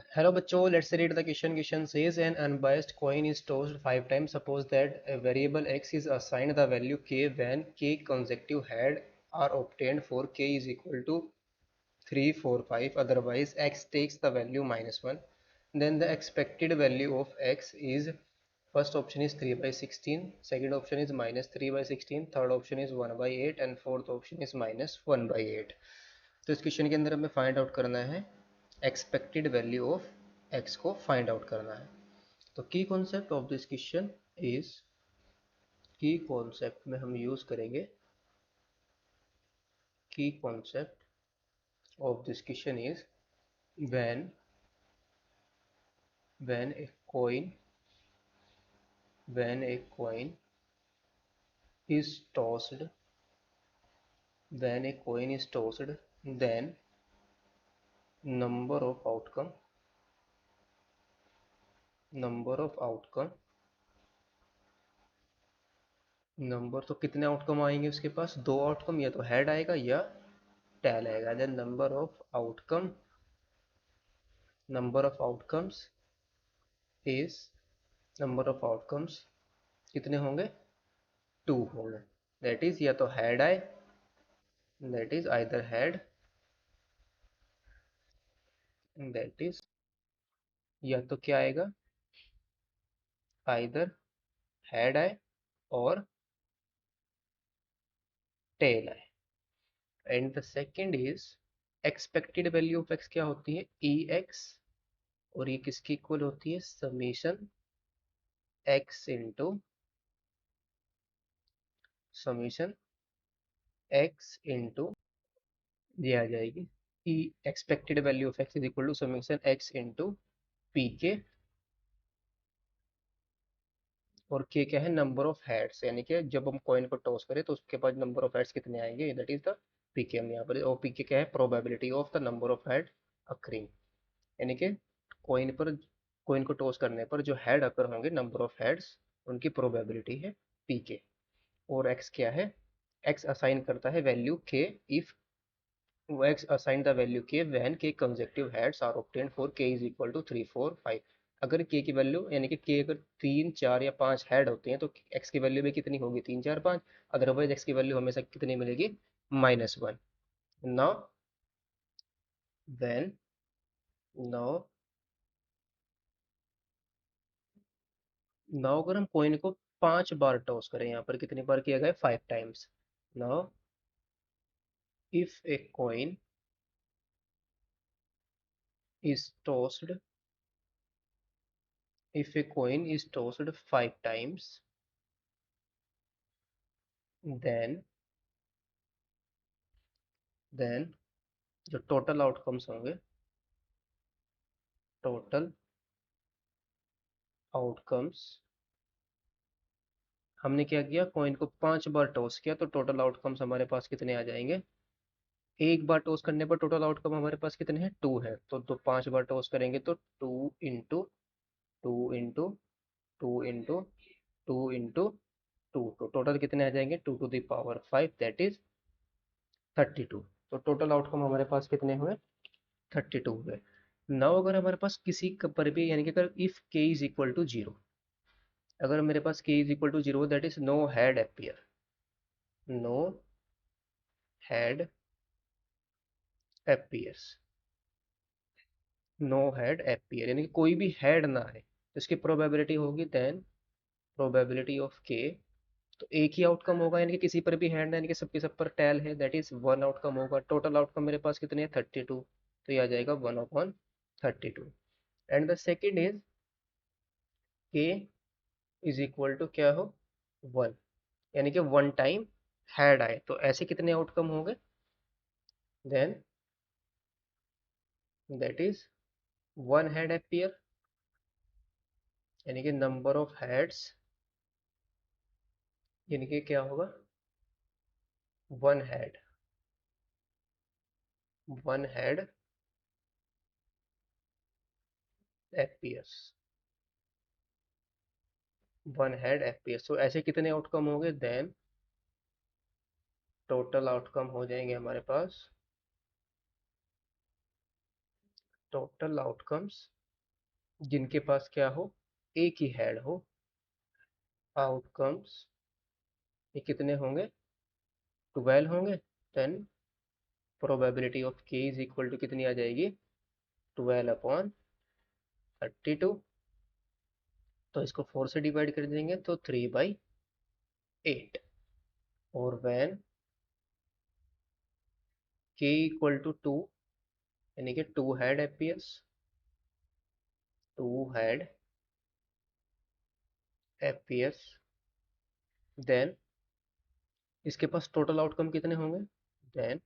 Hello बच्चों, let's read the question. Question says an unbiased coin is tossed 5 times. Suppose that a variable x is assigned the value k when k consecutive head are obtained for k is equal to 3, 4, 5. Otherwise, x takes the value -1. Then the expected value of x is, first option is 3 by 16, second option is -3 by 16, third option is 1 by 8 and fourth option is -1 by 8. तो इस question के अंदर हमें find out करना है expected value of x को find out करना है। तो की concept of this question is, की कॉन्सेप्ट में हम यूज करेंगे, की concept of this question is when when A coin when a coin is tossed when a coin is tossed then number of outcome number of outcome number तो कितने outcome आएंगे उसके पास? दो आउटकम, या तो हेड आएगा या टेल आएगा। Then number of outcomes is number of outcomes कितने होंगे? टू होंगे। दैट इज या तो हेड आए, that is either head, that is या तो क्या आएगा, आइदर हेड आए और टेल आए। And the second is expected value of x क्या होती है? ई एक्स, और ये किसकी इक्वल होती है? Summation X into summation X into, ये आ जाएगी E expected value of X is equal to summation X into P K, और के क्या है? नंबर ऑफ हेड्स, यानी कि जब हम कॉइन को टॉस करें तो उसके बाद नंबर ऑफ हेड्स कितने आएंगे, दैट इज द पीके। हम यहाँ पर, और पीके क्या है? Probability of the number of head occurring, यानी कि कॉइन पर, कॉइन को टॉस करने पर जो हेड अकर होंगे, नंबर ऑफ हेड्स, उनकी प्रोबेबिलिटी है पीके। और एक्स क्या है? एक्स असाइन करता है वैल्यू के if x assign the value k when k consecutive heads are obtained for k is equal to 3, 4, 5। अगर k की वैल्यू, यानी कि k अगर 3, 4 या 5 हेड होते हैं तो x की वैल्यू भी कितनी होगी? 3, 4, 5। अदरवाइज x की वैल्यू हमेशा कितनी मिलेगी? -1। नाउ देन नाउ नाउ अगर हम कॉइन को 5 बार टॉस करें, यहाँ पर कितनी बार किया गया? 5 times. Now if a coin is tossed if a coin is tossed 5 times, then then जो टोटल आउटकम्स होंगे, टोटल आउटकम्स, हमने क्या किया? कॉइन को 5 बार टॉस किया तो टोटल आउटकम्स हमारे पास कितने आ जाएंगे? एक बार टॉस करने पर टोटल आउटकम हमारे पास कितने हैं? 2 है। तो 5 बार टॉस करेंगे तो 2 इंटू 2 इंटू 2 इंटू 2, तो टोटल कितने आ जाएंगे? 2 to the power 5, that is 32। तो टोटल आउटकम हमारे पास कितने हुए? 32 हुए। नाउ अगर हमारे पास किसी पर भी, यानी कि अगर इफ के इज इक्वल टू 0, अगर मेरे पास k is equal to 0, that is no head appear, no head appears, no head appear, यानी कि कोई भी हेड ना है, तो इसकी प्रोबेबिलिटी होगी देन प्रोबेबिलिटी ऑफ k। तो एक ही आउटकम होगा, यानी कि किसी पर भी हैंड है, यानी कि सबके सब पर टेल है, दैट इज वन आउटकम होगा। टोटल आउटकम मेरे पास कितने हैं? 32, तो ये आ जाएगा 1/32। And the second is k is equal to क्या हो? 1, यानी कि 1 टाइम हेड आए, तो ऐसे कितने आउटकम होंगे? Then that is 1 head appear, यानी कि नंबर ऑफ हेड्स, यानी कि क्या होगा? 1 head, 1 head appears, 1 head appears. तो ऐसे कितने आउटकम होंगे? देन टोटल आउटकम हो जाएंगे हमारे पास टोटल आउटकम्स जिनके पास क्या हो, एक ही हेड हो, आउटकम्स ये कितने होंगे, 12 होंगे। देन प्रोबेबिलिटी ऑफ के इज इक्वल टू कितनी आ जाएगी, 12/32। तो इसको 4 से डिवाइड कर देंगे तो 3/8। और वैन के इक्वल टू 2, यानी कि 2 head appears, 2 head appears, then इसके पास टोटल आउटकम कितने होंगे, देन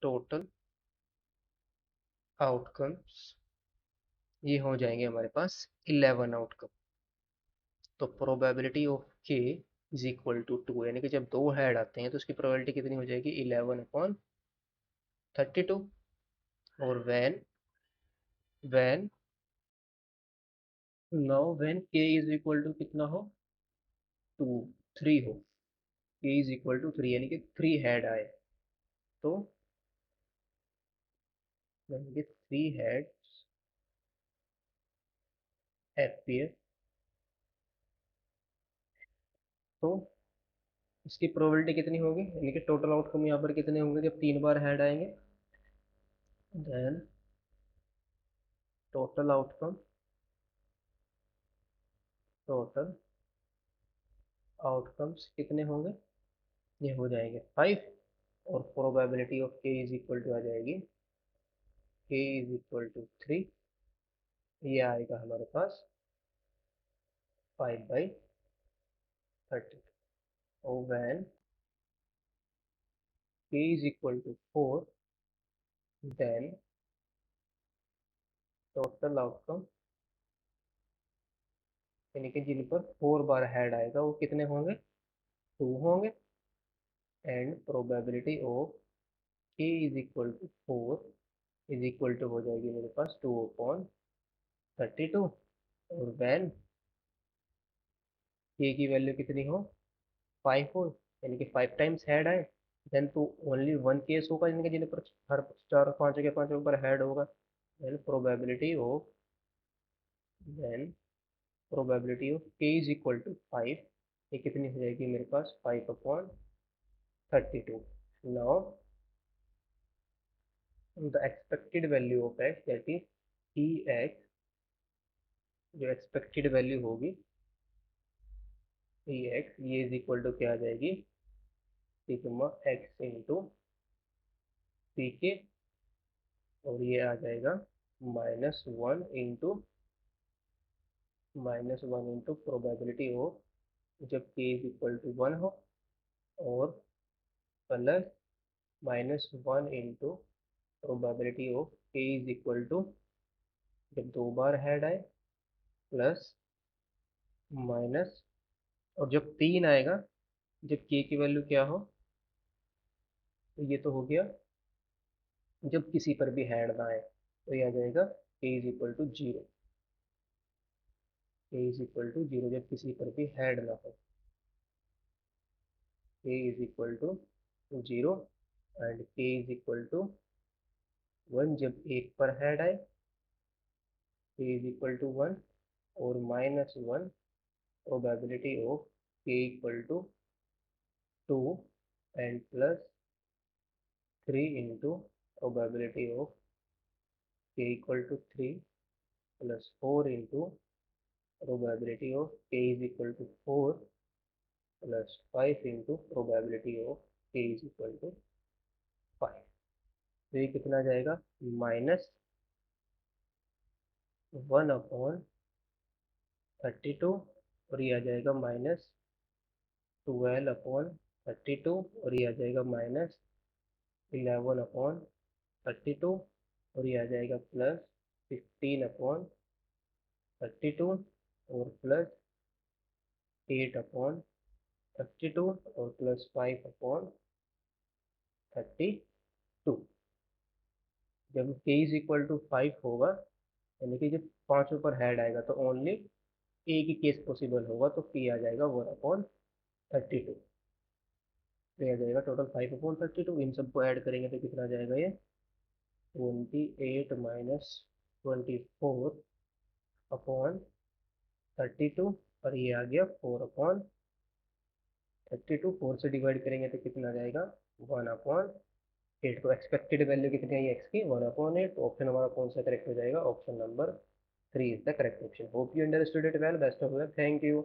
टोटल आउटकम्स ये हो जाएंगे हमारे पास 11 आउटकम। तो प्रोबेबिलिटी ऑफ के इज इक्वल टू 2, यानी कि जब दो हेड आते हैं तो उसकी प्रोबेबिलिटी कितनी हो जाएगी, 11/32। और van now when k is equal to कितना हो, 2, 3 हो, के इज इक्वल टू 3 यानी कि 3 हेड आए, तो यानी कि 3 हेड appear, तो इसकी प्रोबेबिलिटी कितनी होगी, यानी कि टोटल आउटकम यहाँ पर कितने होंगे जब 3 बार हेड आएंगे, then total outcome, total outcomes कितने होंगे, ये हो जाएंगे 5। और प्रोबेबिलिटी ऑफ के इज इक्वल टू आ जाएगी के इज इक्वल टू 3, ये आएगा हमारे पास 5/30। और when k is equal to 4, then total outcome, यानी कि जिन पर 4 बार हेड आएगा वो कितने होंगे, 2 होंगे। एंड प्रोबेबिलिटी ऑफ के is equal to 4 is equal to हो जाएगी मेरे पास 2/32। और वैन के की वैल्यू कितनी हो, 5 हो, यानी कि 5 टाइम्स हेड आए, देन तो ओनली वन केस होगा, यानी कि जिन पर हर चार पाँचों के पाँचों पर हेड होगा। Then probability of then probability of के इज इक्वल टू 5, ये कितनी हो जाएगी मेरे पास, 5/32। Now the expected value of X, that is E X, जो एक्सपेक्टेड वैल्यू होगी ई एक्स, ये इज इक्वल टू क्या आ जाएगी, sigma x into P K, और ये आ जाएगा -1 इंटू प्रोबेबिलिटी ऑफ जब के इज इक्वल टू 1 हो, और प्लस -1 इंटू प्रोबेबिलिटी ऑफ के इज इक्वल टू जब 2 बार हेड आए, प्लस माइनस, और जब 3 आएगा जब के की वैल्यू क्या हो, तो ये तो हो गया जब किसी पर भी हेड ना आए, तो ये आ जाएगा के इज इक्वल टू 0, के इज इक्वल टू 0 जब किसी पर भी हेड ना हो, के इज इक्वल टू 0 एंड के इज इक्वल टू 1 जब एक पर हेड आए, के इज इक्वल टू 1, और -1 probability of K equal to 2 and plus 3 into probability of K equal to 3 plus 4 into probability of के is equal to 4 plus 5 into probability of के is equal to 5। तो ये कितना जाएगा, -1/32, और ये आ जाएगा -12/32, और ये आ जाएगा -11/32, और ये आ जाएगा +15/32, और +8/32, और +5/32। जब के इज इक्वल टू 5 होगा, यानी कि जब पांचों पर हेड आएगा तो ओनली एक ही केस पॉसिबल होगा, तो पी आ जाएगा 1/32। तो आ जाएगा टोटल 5/32, इन सबको ऐड करेंगे तो कितना आ जाएगा ये 28 माइनस 24 अपॉन 32, और ये आ गया 4/32। 4 से डिवाइड करेंगे तो कितना आ जाएगा, 1/8। तो एक्सपेक्टेड वैल्यू कितनी आई एक्स की, 1/8। तो ऑप्शन हमारा कौन सा करेक्ट हो जाएगा, option number 3 is the correct option. Hope you understood it well, best of luck, thank you.